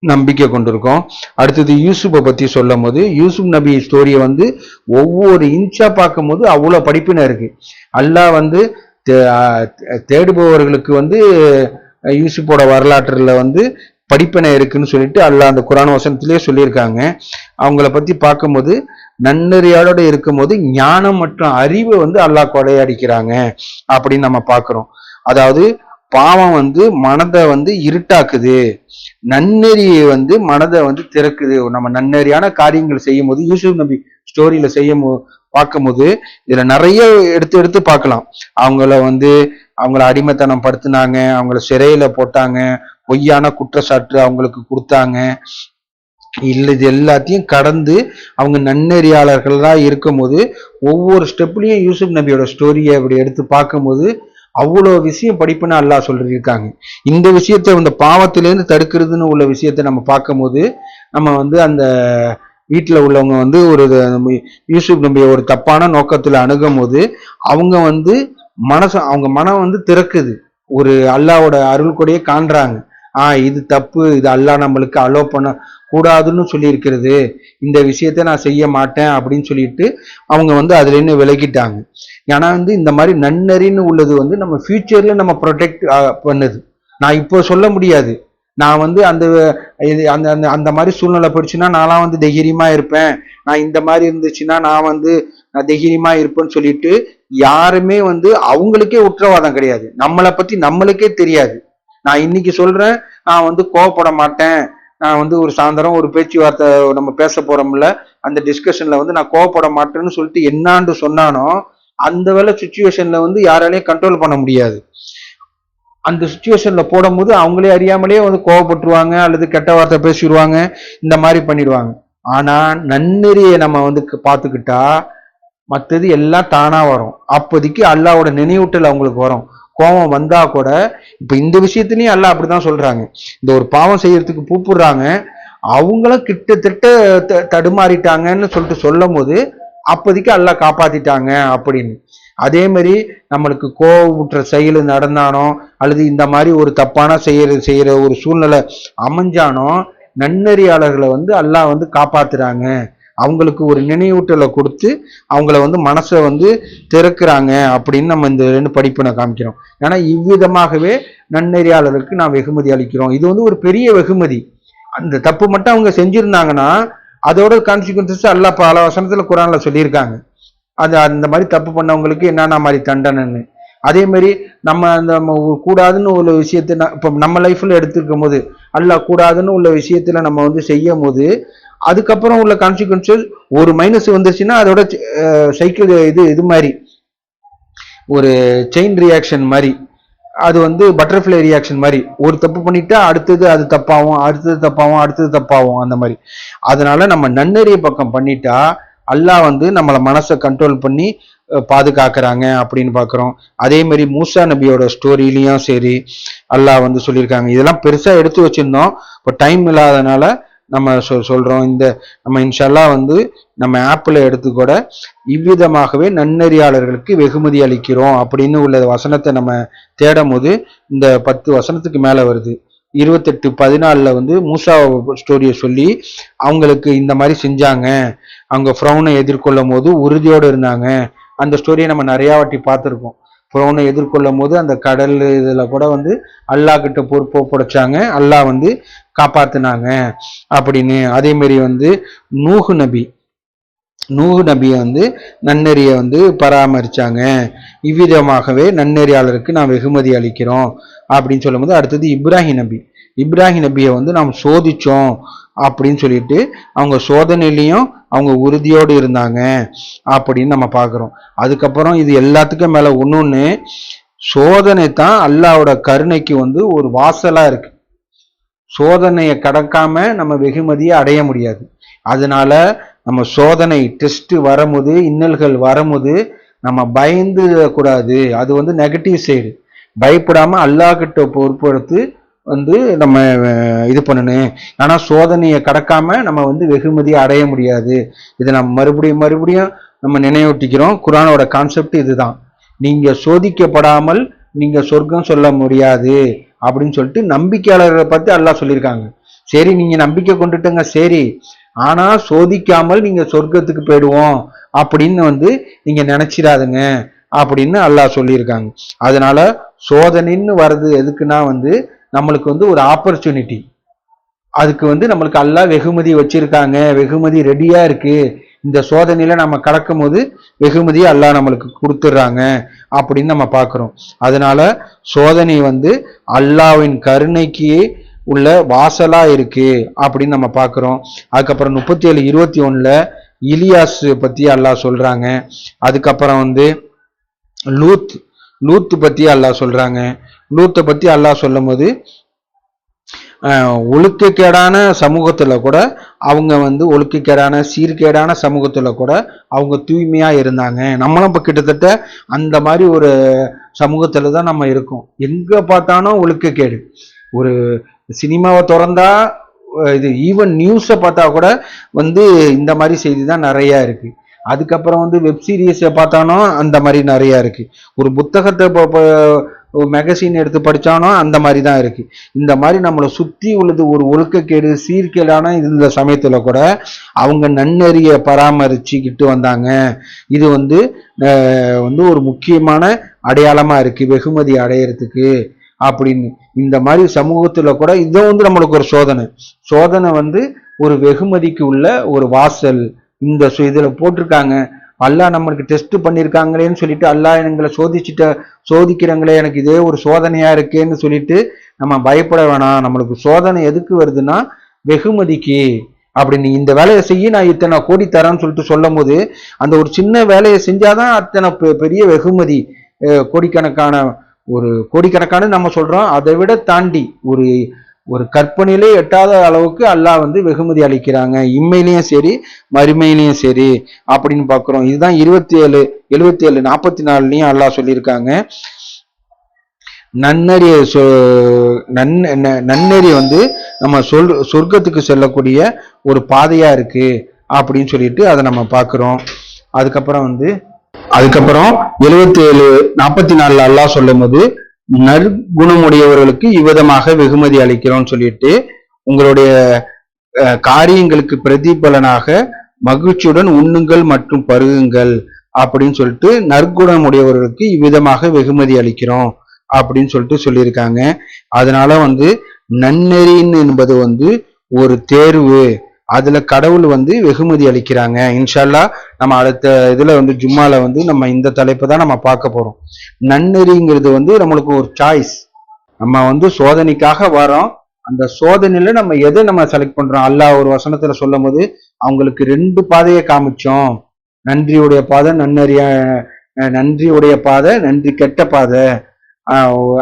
நம்பிக்கை கொண்டிருக்கோம். அடுத்தது யூசுஃபை பத்தி சொல்லும் போது யூசுப் நபி ஸ்டோரியை வந்து ஒவ்வொரு இன்ச்சா பார்க்கும் போது அவ்வளவு படிப்பின இருக்கு. அல்லாஹ் வந்து தேடுபவர்களுக்கு வந்து யூசுஃபோட வரலாற்றுல வந்து படிப்பினை இருக்குன்னு சொல்லிட்டு அல்லாஹ் அந்த குர்ஆன் வசனத்திலேயே சொல்லியிருக்காங்க. அவங்கள பத்தி பார்க்கும்போது நன்னறியாளோட இருக்கும் போது ஞானம் மற்றும் அறிவை வந்து அல்லாஹ் கொடையடிக்கிறாங்க அப்படின்னு நம்ம பார்க்கிறோம். அதாவது பாவம் வந்து மனதை வந்து இருட்டாக்குது, நன்னெறியை வந்து மனதை வந்து திறக்குது. நம்ம நன்னெறியான காரியங்கள் செய்யும் போது யூசுப் நபி ஸ்டோரியில பார்க்கும்போது இதுல நிறைய எடுத்து எடுத்து பார்க்கலாம். அவங்கள அடிமைத்தனம் படுத்தினாங்க, அவங்கள சிறையில போட்டாங்க, பொய்யான குற்றச்சாட்டு அவங்களுக்கு கொடுத்தாங்க. இது எல்லாத்தையும் கடந்து அவங்க நன்னெறியாளர்களா இருக்கும்போது ஒவ்வொரு ஸ்டெப்லயும் யூசுப் நபியோட ஸ்டோரியை அப்படி எடுத்து பார்க்கும்போது அவ்வளோ விஷயம் படிப்புன்னு அல்லாஹ் சொல்லியிருக்காங்க. இந்த விஷயத்த இந்த பாவத்திலேருந்து தடுக்கிறதுன்னு உள்ள விஷயத்த நம்ம பார்க்கும்போது நம்ம அந்த வீட்டில் உள்ளவங்க ஒரு யூசுப் நபியை ஒரு தப்பான நோக்கத்துல அணுகும் போது அவங்க அவங்க மனம் திறக்குது, ஒரு அல்லாவோட அருள் கொடையே காண்றாங்க. இது தப்பு, இது அல்லாஹ் நம்மளுக்கு அலோ பண்ண கூடாதுன்னு சொல்லி இருக்கிறது, இந்த விஷயத்த நான் செய்ய மாட்டேன் அப்படின்னு சொல்லிட்டு அவங்க அதுல இருந்து விலகிட்டாங்க. ஏன்னா இந்த மாதிரி நன்னறின்னு உள்ளது நம்ம ஃபியூச்சர்ல நம்ம ப்ரொடெக்ட் பண்ணுது. நான் இப்போ சொல்ல முடியாது, நான் அந்த அந்த அந்த அந்த மாதிரி சூழ்நிலை போயிடுச்சுன்னா நான்லாம் தைரியமா இருப்பேன், நான் இந்த மாதிரி இருந்துச்சுன்னா நான் தைரியமா இருப்பேன்னு சொல்லிட்டு யாருமே அவங்களுக்கே உத்தரவாதம் கிடையாது. நம்மளை பத்தி நம்மளுக்கே தெரியாது. நான் இன்னைக்கு சொல்றேன், நான் கோவப்பட மாட்டேன், நான் ஒரு சாயந்தரம் ஒரு பேச்சுவார்த்தை நம்ம பேச போறோம்ல, அந்த டிஸ்கஷன்ல நான் கோவப்பட மாட்டேன்னு சொல்லிட்டு என்னான்னு சொன்னானோ அந்த வேலை சுச்சுவேஷன்ல யாராலையும் கண்ட்ரோல் பண்ண முடியாது. அந்த சுச்சுவேஷன்ல போடும்போது அவங்களே அறியாமலே கோவப்பட்டுருவாங்க, அல்லது கெட்ட வார்த்தை பேசிடுவாங்க, இந்த மாதிரி பண்ணிடுவாங்க. ஆனா நன்னெறியை நம்ம பார்த்துக்கிட்டா மற்றது எல்லாம் தானா வரும். அப்போதைக்கு அல்லாவோட நினைவூட்டல் அவங்களுக்கு வரும். கோபம் வந்தா கூட இப்ப இந்த விஷயத்திலயும் அல்லாஹ் அப்படிதான் சொல்றாங்க. இந்த ஒரு பாவம் செய்யறதுக்கு கூப்பிடுறாங்க, அவங்களும் கிட்டத்தட்ட தடுமாறிட்டாங்கன்னு சொல்லிட்டு சொல்லும் போது அப்போதைக்கு அல்லாஹ் காப்பாத்திட்டாங்க அப்படின்னு. அதே மாதிரி நம்மளுக்கு கோவமுற்ற செயல் நடந்தானோ அல்லது இந்த மாதிரி ஒரு தப்பான செய்யற ஒரு சூழ்நிலை அமைஞ்சானோ நன்னறியாளர்களை அல்லாஹ் காப்பாத்துறாங்க. அவங்களுக்கு ஒரு நினைவூட்டலை கொடுத்து அவங்கள மனசை திறக்கிறாங்க அப்படின்னு நம்ம இந்த ரெண்டு படிப்பினை காமிக்கிறோம். ஏன்னா இவ்விதமாகவே நன்னெறியாளருக்கு நான் வெகுமதி அளிக்கிறோம். இது ஒரு பெரிய வெகுமதி. அந்த தப்பு மட்டும் அவங்க செஞ்சிருந்தாங்கன்னா அதோட கான்சிக்வன்சஸ் எல்லாம் பல வசனத்துல குரான்ல சொல்லியிருக்காங்க. அந்த மாதிரி தப்பு பண்ணவங்களுக்கு என்னென்ன மாதிரி தண்டனைன்னு. அதே மாதிரி நம்ம கூடாதுன்னு உள்ள விஷயத்த இப்ப நம்ம லைஃப்ல எடுத்துருக்கும் போது கூடாதுன்னு உள்ள விஷயத்துல நம்ம செய்யும் போது அதுக்கப்புறம் உள்ள கான்சிக்வன்சஸ் ஒரு மைனஸ் வந்துருச்சுன்னா அதோட சைக்கிள் இது மாதிரி ஒரு செயின் ரியாக்ஷன் மாதிரி, அது பட்டர்ஃப்ளை ரியாக்ஷன் மாதிரி. ஒரு தப்பு பண்ணிட்டா அடுத்தது அது தப்பாகும், அடுத்தது தப்பாகும், அடுத்தது தப்பாகும், அந்த மாதிரி. அதனால நம்ம நன்னெறிய பக்கம் பண்ணிட்டா அல்லாஹ் நம்மள மனசை கண்ட்ரோல் பண்ணி பாதுகாக்கிறாங்க அப்படின்னு பாக்குறோம். அதே மாதிரி மூசா நபியோட ஸ்டோரியிலயும் சரி அல்லாஹ் சொல்லியிருக்காங்க. இதெல்லாம் பெருசா எடுத்து வச்சிருந்தோம், இப்போ டைம் இல்லாதனால நம்ம சொல்றோம். நம்ம இன்ஷால்லா நம்ம ஆப்ல எடுத்து கூட இவ்விதமாகவே நன்னறியாளர்களுக்கு வெகுமதி அளிக்கிறோம் அப்படின்னு உள்ள வசனத்தை நம்ம தேடும் போது இந்த 10 வசனத்துக்கு மேல வருது. 28:14 மூசா ஸ்டோரியை சொல்லி அவங்களுக்கு இந்த மாதிரி செஞ்சாங்க, அவங்க ஃப்ரௌனை எதிர்கொள்ளும் போது உறுதியோடு இருந்தாங்க. அந்த ஸ்டோரியை நம்ம நிறைய வாட்டி பார்த்துருக்கோம். ஃப்ரௌனை எதிர்கொள்ளும் போது அந்த கடல் இதுல கூட அல்லாஹ் கிட்ட பொறுப்பு ஒப்படைச்சாங்க, அல்லாஹ் காப்பாத்தினாங்க அப்படின்னு. அதே மாதிரி நூஹு நபியை நன்னெறிய பராமரிச்சாங்க. இவ்விதமாகவே நன்னெறியாளருக்கு நாம் வெகுமதி அளிக்கிறோம் அப்படின்னு சொல்லும் போது அடுத்தது இப்ராஹிம் நபியை நாம் சோதிச்சோம் அப்படின்னு சொல்லிட்டு அவங்க சோதனையிலையும் அவங்க உறுதியோடு இருந்தாங்க அப்படின்னு நம்ம பார்க்கிறோம். அதுக்கப்புறம் இது எல்லாத்துக்கும் மேல ஒன்னொன்னு, சோதனை தான் அல்லாஹ்வோட கருணைக்கு ஒரு வாசலா இருக்கு. சோதனையை கடக்காம நம்ம வெகுமதியை அடைய முடியாது. அதனால நம்ம சோதனை டெஸ்ட் வரும்போது, இன்னல்கள் வரும்போது நம்ம பயந்து கூடாது. அது நெகட்டிவ் சைடு. பயப்படாம அல்லாஹ் கிட்ட பொறுப்பெடுத்து நம்ம இது பண்ணணும். ஆனா சோதனையை கடக்காம நம்ம வெகுமதியை அடைய முடியாது. இதை நம்ம மறுபடியும் நம்ம நினைவூட்டிக்கிறோம். குர்ஆனோட கான்செப்ட் இதுதான். நீங்க சோதிக்கப்படாமல் நீங்க சொர்க்கம் சொல்ல முடியாது அப்படின்னு சொல்லிட்டு நம்பிக்கையாளர்களை பத்தி அல்லாஹ் சொல்லியிருக்காங்க. சரி, நீங்க நம்பிக்கை கொண்டுட்டுங்க, சரி, ஆனா சோதிக்காமல் நீங்க சொர்க்கத்துக்கு போயிடுவோம் அப்படின்னு நீங்க நினைச்சிடாதுங்க அப்படின்னு அல்லாஹ் சொல்லியிருக்காங்க. அதனால சோதனைன்னு வர்றது எதுக்குன்னா நம்மளுக்கு ஒரு ஆப்பர்ச்சுனிட்டி. அதுக்கு நம்மளுக்கு அல்லாஹ் வெகுமதி வச்சிருக்காங்க, வெகுமதி ரெடியா இருக்கு. இந்த சோதனையில நம்ம கடக்கும் போது வெகுமதியை அல்லாஹ் நம்மளுக்கு கொடுத்துட்றாங்க அப்படின்னு நம்ம பார்க்கிறோம். அதனால சோதனை வந்து அல்லாஹ்வின் கருணைக்கு உள்ள வாசலா இருக்கு அப்படின்னு நம்ம பார்க்கிறோம். அதுக்கப்புறம் 37:21 இலியாஸ் பத்தி அல்லாஹ் சொல்றாங்க. அதுக்கப்புறம் வந்து லூத் பத்தி அல்லாஹ் சொல்றாங்க. லூத்தை பத்தி அல்லாஹ் சொல்லும் போது ஒழுக்கக்கேடான சமூகத்துல கூட அவங்க வந்து ஒழுக்கக்கேடான சீர்கேடான சமூகத்துல கூட அவங்க தூய்மையா இருந்தாங்க. நம்மளும் இப்ப கிட்டத்தட்ட அந்த மாதிரி ஒரு சமூகத்துல தான் நம்ம இருக்கோம். எங்க பார்த்தாலும் ஒழுக்கக்கேடு. ஒரு சினிமாவை திறந்தா இது ஈவன் நியூஸை பார்த்தா கூட வந்து இந்த மாதிரி செய்தி தான் நிறைய இருக்கு. அதுக்கப்புறம் வந்து வெப் சீரிஸை பார்த்தாலும் அந்த மாதிரி நிறைய இருக்கு. ஒரு புத்தகத்தை மேகசின் எடுத்து படிச்சானோ அந்த மாதிரி தான் இருக்கு. இந்த மாதிரி நம்மளை சுத்தி உள்ளது ஒரு ஒழுக்கக்கேடு சீர்கேடான இந்த சமயத்துல கூட அவங்க நன்னெறிய பராமரிச்சுக்கிட்டு வந்தாங்க. இது வந்து ஒரு முக்கியமான அடையாளமா இருக்கு வெகுமதி அடையறதுக்கு அப்படின்னு. இந்த மாதிரி சமூகத்துல கூட இதை வந்து நம்மளுக்கு ஒரு சோதனை வந்து ஒரு வெகுமதிக்கு உள்ள ஒரு வாசல் இந்த இதுல போட்டிருக்காங்க. அல்லாஹ் நம்மளுக்கு டெஸ்ட் பண்ணியிருக்காங்களேன்னு சொல்லிட்டு அல்லாஹ் எங்களை சோதிக்கிறாங்களே எனக்கு இதே ஒரு சோதனையா இருக்கேன்னு சொல்லிட்டு நம்ம பயப்பட வேணாம். நம்மளுக்கு சோதனை எதுக்கு வருதுன்னா வெகுமதிக்கு. அப்படின்னு இந்த வேலையை செய்ய நான் இத்தனை கோடி தரேன்னு சொல்லிட்டு சொல்லும் போது அந்த ஒரு சின்ன வேலையை செஞ்சாதான் அத்தனை பெரிய வெகுமதி. கோடிக்கணக்கான நம்ம சொல்றோம். அதை விட தாண்டி ஒரு கற்பனையிலே எட்டாத அளவுக்கு அல்லாஹ் வந்து வெகுமதி அளிக்கிறாங்க. இம்மையிலையும் சரி மறுமையிலையும் சரி அப்படின்னு பாக்குறோம். இதுதான் 27:44 அல்லாஹ் சொல்லியிருக்காங்க. நன்னெறி வந்து நம்ம சொர்க்கத்துக்கு செல்லக்கூடிய ஒரு பாதையா இருக்கு அப்படின்னு சொல்லிட்டு அதை நம்ம பாக்குறோம். அதுக்கப்புறம் 77:44 அல்லாஹ் சொல்லும் போது நற்குணமுடையவர்களுக்கு இவ்விதமாக வெகுமதி அளிக்கிறோம்னு சொல்லிட்டு உங்களுடைய காரியங்களுக்கு பிரதிபலனாக மகிழ்ச்சியுடன் உண்ணுங்கள் மற்றும் பருகுங்கள் அப்படின்னு சொல்லிட்டு நற்குணமுடையவர்களுக்கு இவ்விதமாக வெகுமதி அளிக்கிறோம் அப்படின்னு சொல்லிட்டு சொல்லியிருக்காங்க. அதனால வந்து நன்னெறின்னு என்பது வந்து ஒரு தேர்வு. அதுல கடவுள் வந்து வெகுமதி அளிக்கிறாங்க. இன்ஷால்லா நம்ம அடுத்த இதுல வந்து ஜும்மால வந்து நம்ம இந்த தலைப்பை தான் நம்ம பார்க்க போறோம். நன்னெறிங்கிறது வந்து நம்மளுக்கு ஒரு சாய்ஸ். நம்ம வந்து சோதனைக்காக வரோம். அந்த சோதனையில நம்ம எதை நம்ம செலக்ட் பண்றோம். அல்லாஹ் ஒரு வசனத்துல சொல்லும் போது அவங்களுக்கு 2 பாதையை காமிச்சோம். நன்றியுடைய பாதை நன்றியுடைய பாதை நன்றி கெட்ட பாதை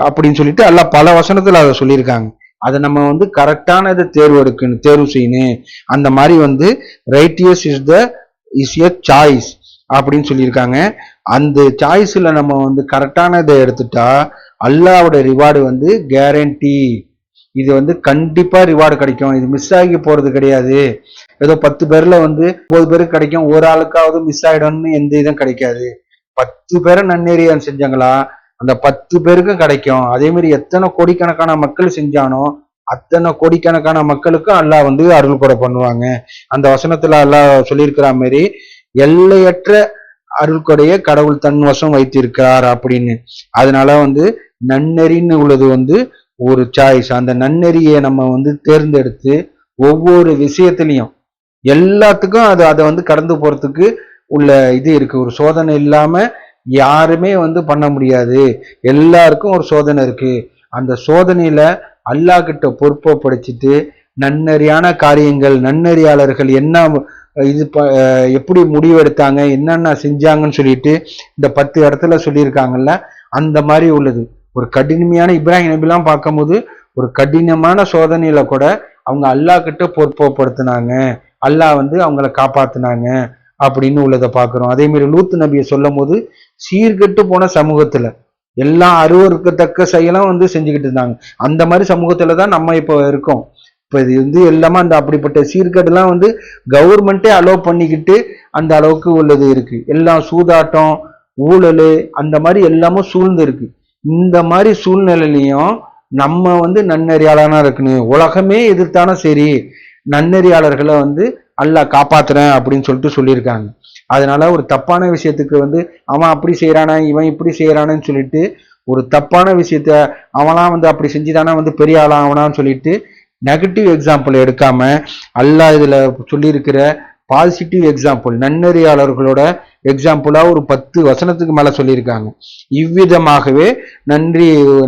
அப்படின்னு சொல்லிட்டு அல்லாஹ் பல வசனத்துல அதை சொல்லியிருக்காங்க. அதை நம்ம வந்து கரெக்டானதை தேர்வு செய்யணும். அந்த மாதிரி வந்து ரைட்டியஸ் இஸ் எ சாய்ஸ் அப்படின்னு சொல்லியிருக்காங்க. அந்த சாய்ஸ்ல நம்ம வந்து கரெக்டானதை எடுத்துட்டா அல்லாவோட ரிவார்டு வந்து கேரண்டி. இது வந்து கண்டிப்பா ரிவார்டு கிடைக்கும். இது மிஸ் ஆகி போறது கிடையாது. ஏதோ 10 பேர்ல வந்து 9 பேருக்கு கிடைக்கும், ஒரு ஆளுக்காவது மிஸ் ஆயிடும்னு எந்த இதுவும் கிடைக்காது. 10 பேரை நன்னெறியான் செஞ்சாங்களா அந்த 10 பேருக்கும் கிடைக்கும். அதே மாதிரி எத்தனை கோடிக்கணக்கான மக்கள் செஞ்சானோ அத்தனை கோடிக்கணக்கான மக்களுக்கும் அல்லாஹ் வந்து அருள் கூட பண்ணுவாங்க. அந்த வசனத்துல அல்லாஹ் சொல்லியிருக்கிற மாதிரி எல்லையற்ற அருள் கொடைய கடவுள் தன் வசம் வைத்திருக்கிறார் அப்படின்னு. அதனால வந்து நன்னெறின்னு உள்ளது வந்து ஒரு சாய்ஸ். அந்த நன்னெறியை நம்ம வந்து தேர்ந்தெடுத்து ஒவ்வொரு விஷயத்திலையும் எல்லாத்துக்கும் அதை வந்து கடந்து போறதுக்கு உள்ள இது இருக்கு. ஒரு சோதனை இல்லாம யாருமே வந்து பண்ண முடியாது. எல்லாருக்கும் ஒரு சோதனை இருக்கு. அந்த சோதனையில அல்லாஹ் கிட்ட பொறுப்பை படிச்சுட்டு நன்னெறியான காரியங்கள் நன்னெறியாளர்கள் என்ன இது எப்படி முடிவெடுத்தாங்க என்னென்ன செஞ்சாங்கன்னு சொல்லிட்டு இந்த 10 இடத்துல சொல்லியிருக்காங்கல்ல அந்த மாதிரி உள்ளது. ஒரு கடினமான இப்ராஹிம் நபிலாம் பார்க்கும்போது ஒரு கடினமான சோதனையில கூட அவங்க அல்லாஹ் கிட்ட பொறுப்பப்படுத்தினாங்க. அல்லாஹ் வந்து அவங்கள காப்பாத்தினாங்க அப்படின்னு உள்ளதை பார்க்கிறோம். அதே மாதிரி லூத் நபியை சொல்லும் போது சீர்கெட்டு போன சமூகத்துல எல்லாம் அருவருக்கத்தக்க செயலும் வந்து செஞ்சுக்கிட்டு இருந்தாங்க. அந்த மாதிரி சமூகத்துலதான் நம்ம இப்போ இருக்கோம். இப்ப இது வந்து எல்லாமே அந்த அப்படிப்பட்ட சீர்கேடுலாம் வந்து கவர்மெண்ட்டே அலோவ் பண்ணிக்கிட்டு அந்த அளவுக்கு உள்ளது இருக்கு. எல்லாம் சூதாட்டம் ஊழல் அந்த மாதிரி எல்லாமும் சூழ்ந்து இருக்கு. இந்த மாதிரி சூழ்நிலையிலையும் நம்ம வந்து நன்னெறியாளனா இருக்கணும். உலகமே எதிர்த்தானா சரி நன்னெறியாளர்களை வந்து அல்லாஹ் காப்பாத்துறேன் அப்படின்னு சொல்லிட்டு சொல்லியிருக்காங்க. அதனால ஒரு தப்பான விஷயத்துக்கு வந்து அவன் அப்படி செய்யறானா இவன் இப்படி செய்யறானு சொல்லிட்டு ஒரு தப்பான விஷயத்த அவனாம் வந்து அப்படி செஞ்சுதானா வந்து பெரிய ஆளாம் அவனான்னு சொல்லிட்டு நெகட்டிவ் எக்ஸாம்பிள் எடுக்காம அல்லாஹ் இதுல சொல்லியிருக்கிற பாசிட்டிவ் எக்ஸாம்பிள், நன்னெறியாளர்களோட எக்ஸாம்பிளா ஒரு 10 வசனத்துக்கு மேல சொல்லியிருக்காங்க. இவ்விதமாகவே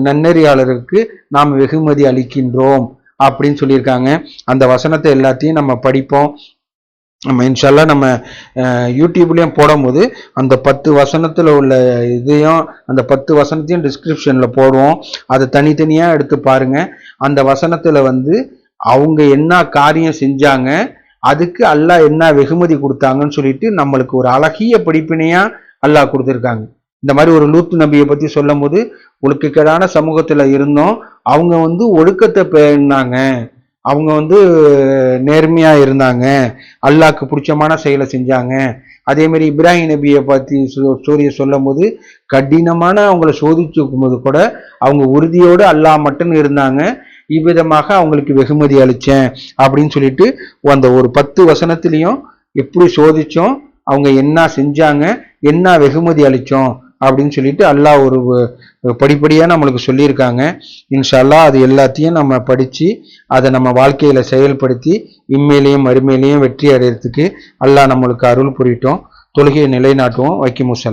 நன்னெறியாளருக்கு நாம் வெகுமதி அளிக்கின்றோம் அப்படின்னு சொல்லியிருக்காங்க. அந்த வசனத்தை எல்லாத்தையும் நம்ம படிப்போம். நம்ம இன்ஷால்லா நம்ம யூடியூப்லயும் போடும்போது அந்த 10 வசனத்துல உள்ள இதையும் அந்த 10 வசனத்தையும் டிஸ்கிரிப்ஷன்ல போடுவோம். அதை தனித்தனியா எடுத்து பாருங்க. அந்த வசனத்துல அவங்க என்ன காரியம் செஞ்சாங்க, அதுக்கு அல்லாஹ் என்ன வெகுமதி கொடுத்தாங்கன்னு சொல்லிட்டு நம்மளுக்கு ஒரு அழகிய படிப்பினையா அல்லாஹ் கொடுத்துருக்காங்க. இந்த மாதிரி ஒரு லூத் நபியை பத்தி சொல்லும் போது, ஒழுக்கக்கேடான சமூகத்துல இருந்தோம், அவங்க ஒழுக்கத்தை பேணாங்க, அவங்க நேர்மையா இருந்தாங்க, அல்லாஹ்க்கு பிடிச்சமான செயலை செஞ்சாங்க. அதே மாதிரி இப்ராஹிம் நபியை பத்தி ஸ்டோரியை சொல்லும் போது, கடினமான அவங்களை சோதிச்சுக்கும் போது கூட அவங்க உறுதியோடு அல்லாஹ் மட்டும் இருந்தாங்க. இவ்விதமாக அவங்களுக்கு வெகுமதி அளிச்சேன் அப்படின்னு சொல்லிட்டு அந்த ஒரு 10 வசனத்திலையும் எப்படி சோதிச்சோம், அவங்க என்ன செஞ்சாங்க, என்ன வெகுமதி அளிச்சோம் அப்படின்னு சொல்லிட்டு அல்லாஹ் ஒரு படிப்படியா நம்மளுக்கு சொல்லியிருக்காங்க. இன்ஷா அல்லாஹ் அது எல்லாத்தையும் நம்ம படிச்சு அதை நம்ம வாழ்க்கையில செயல்படுத்தி இம்மையிலையும் மறுமையிலையும் வெற்றி அடைகிறதுக்கு அல்லாஹ் நம்மளுக்கு அருள் புரியட்டும். தொழுகையை நிலைநாட்டுவோம். வைக்கும் முஸ்ஸலாம்.